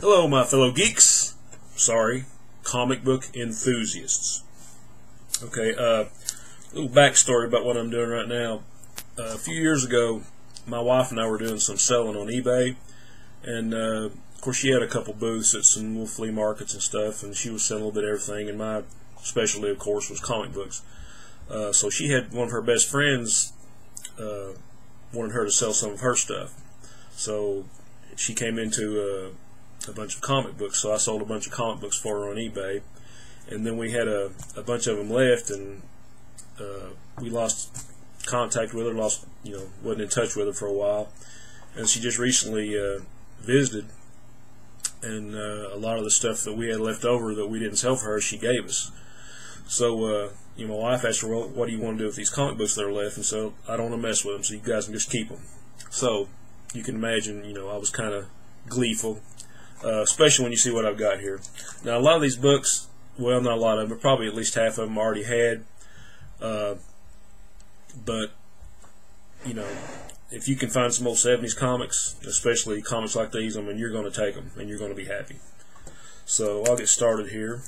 Hello, my fellow geeks. Sorry, comic book enthusiasts. Okay, little backstory about what I'm doing right now. A few years ago, my wife and I were doing some selling on eBay, and of course she had a couple booths at some little flea markets and stuff, and she was selling a little bit of everything, and my specialty, of course, was comic books. So she had one of her best friends wanted her to sell some of her stuff. So she came into a bunch of comic books, so I sold a bunch of comic books for her on eBay, and then we had a bunch of them left, and we lost contact with her, wasn't in touch with her for a while, and she just recently visited, and a lot of the stuff that we had left over that we didn't sell for her, she gave us. So my wife asked her, well, what do you want to do with these comic books that are left? And so, I don't want to mess with them, so you guys can just keep them. So you can imagine, I was kind of gleeful, especially when you see what I've got here. Now, a lot of these books, well, not a lot of them, but probably at least half of them I already had. But if you can find some old 70s comics, especially comics like these, I mean, you're going to take them and you're going to be happy. So I'll get started here.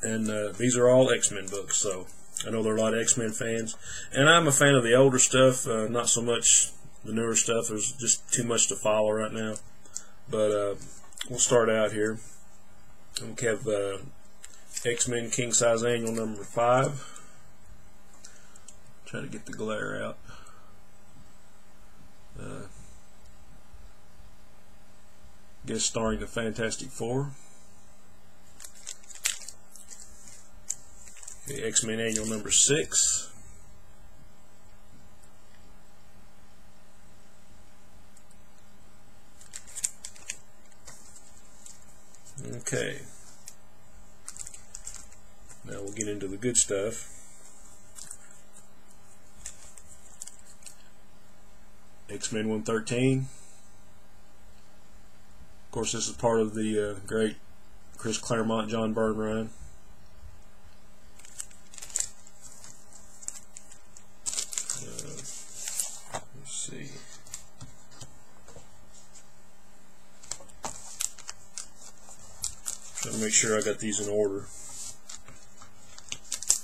And these are all X-Men books, so I know there are a lot of X-Men fans. And I'm a fan of the older stuff, not so much the newer stuff. There's just too much to follow right now. But we'll start out here. And we have X-Men King Size Annual number 5. Try to get the glare out. Guest starring the Fantastic Four. The X-Men Annual number 6. Okay. Now we'll get into the good stuff. X-Men 113. Of course, this is part of the great Chris Claremont, John Byrne run. Let's see. Trying to make sure I got these in order,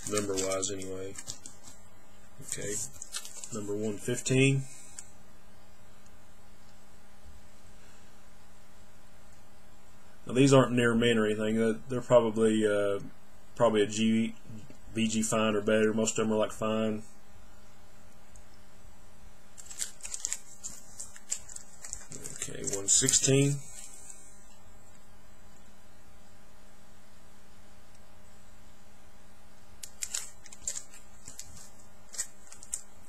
number-wise, anyway. Okay, number 115. Now these aren't near mint or anything. They're probably a VG fine or better. Most of them are like fine. Okay, 116.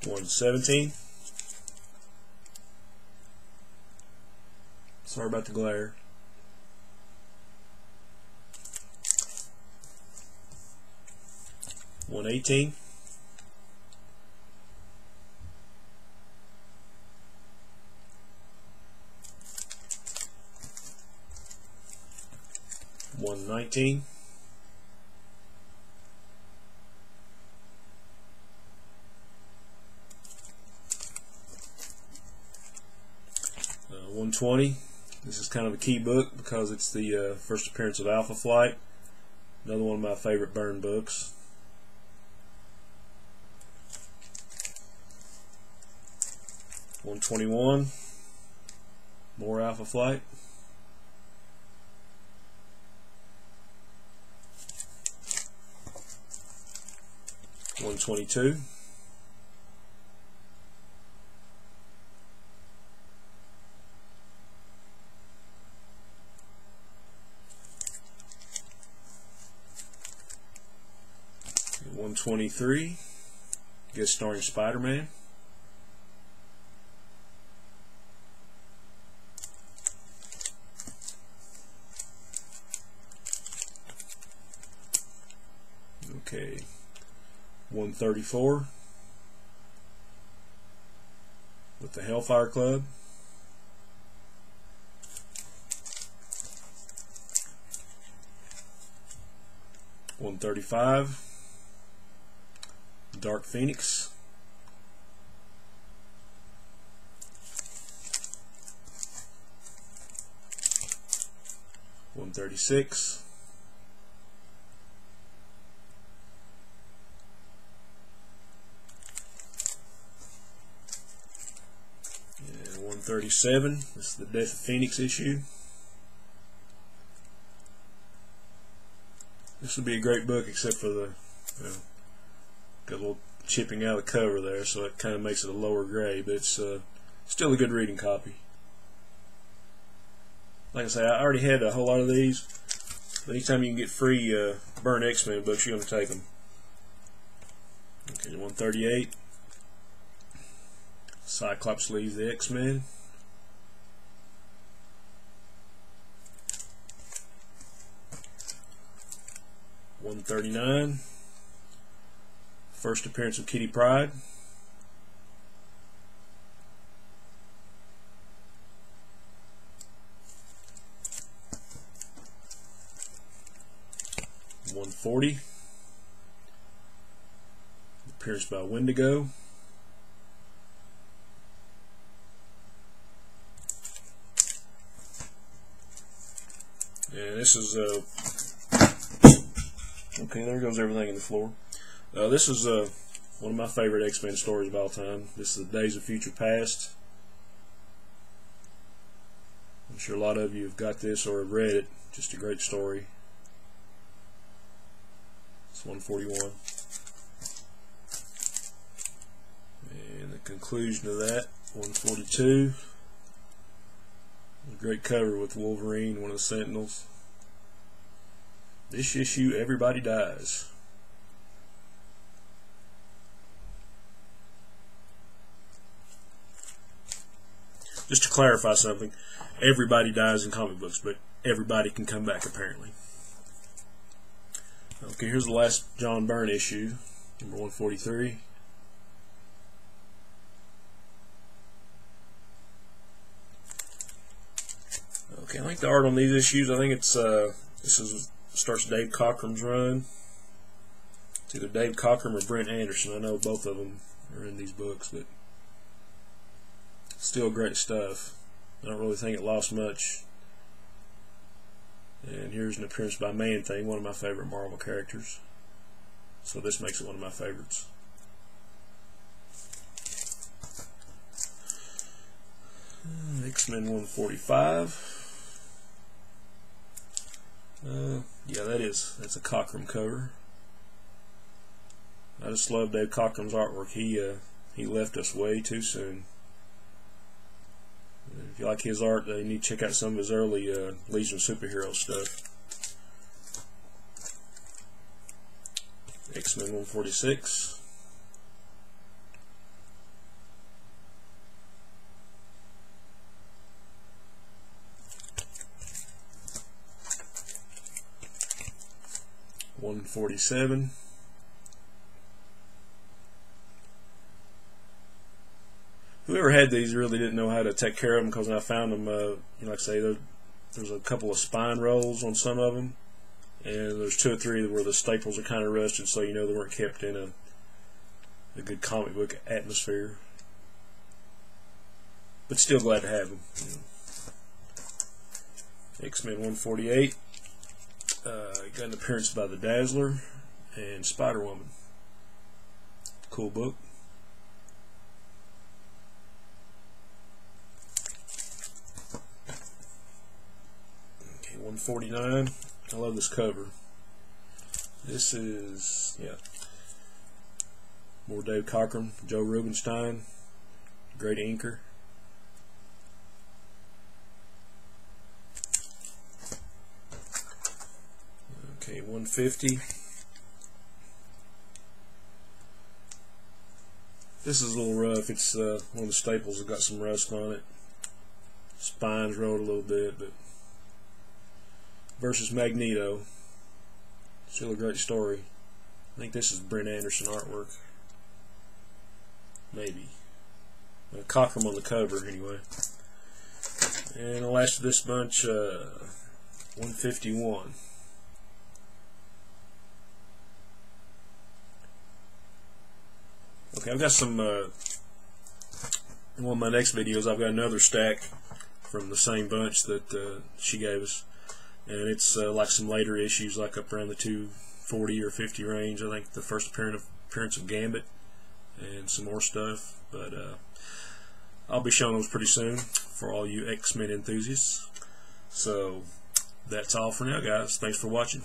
$117. Sorry about the glare. $118. $119. $120. This is kind of a key book because it's the first appearance of Alpha Flight. Another one of my favorite Byrne books. $121. More Alpha Flight. $122. $123. Guest starring Spider-Man. Okay, 134 with the Hellfire Club. $135 Dark Phoenix. 136. And 137. This is the Death of Phoenix issue. This would be a great book except for the got a little chipping out of the cover there, so it kind of makes it a lower grade, but it's still a good reading copy. Like I say, I already had a whole lot of these, but anytime you can get free Byrne X-Men books, you're going to take them. Okay, 138. Cyclops leaves the X-Men. $139. First appearance of Kitty Pryde. $140. Appearance by Wendigo. And this is okay, there goes everything in the floor. This is one of my favorite X-Men stories of all time. This is the Days of Future Past. I'm sure a lot of you have got this or have read it. Just a great story. It's 141. And the conclusion of that, 142. A great cover with Wolverine, one of the Sentinels. This issue, everybody dies. Just to clarify something, everybody dies in comic books, but everybody can come back apparently. Okay, here's the last John Byrne issue, number 143. Okay, I think the art on these issues, I think it's starts Dave Cockrum's run. It's either Dave Cockrum or Brent Anderson. I know both of them are in these books, but still great stuff. I don't really think it lost much. And here's an appearance by Man-Thing, one of my favorite Marvel characters. So this makes it one of my favorites. X-Men 145. Yeah, that's a Cockrum cover. I just love Dave Cockrum's artwork. He left us way too soon. If you like his art, you need to check out some of his early Legion of Superheroes stuff. X-Men 146. $147. Whoever had these really didn't know how to take care of them, because when I found them, like I say, there's a couple of spine rolls on some of them, and there's 2 or 3 where the staples are kind of rusted, so you know they weren't kept in a good comic book atmosphere. But still glad to have them. X-Men 148. Got an appearance by the Dazzler and Spider-Woman. Cool book. Okay, 149. I love this cover. This is, more Dave Cockrum, Joe Rubinstein, great inker. Okay, 150. This is a little rough. It's one of the staples has got some rust on it. Spine's rolled a little bit, but versus Magneto. Still a great story. I think this is Brent Anderson artwork. Maybe. Cockrum on the cover, anyway. And the last of this bunch, 151. Okay, I've got some, in one of my next videos, I've got another stack from the same bunch that she gave us. and it's like some later issues, like up around the 240 or 50 range. I think the first appearance of Gambit and some more stuff. But I'll be showing those pretty soon for all you X-Men enthusiasts. So that's all for now, guys. Thanks for watching.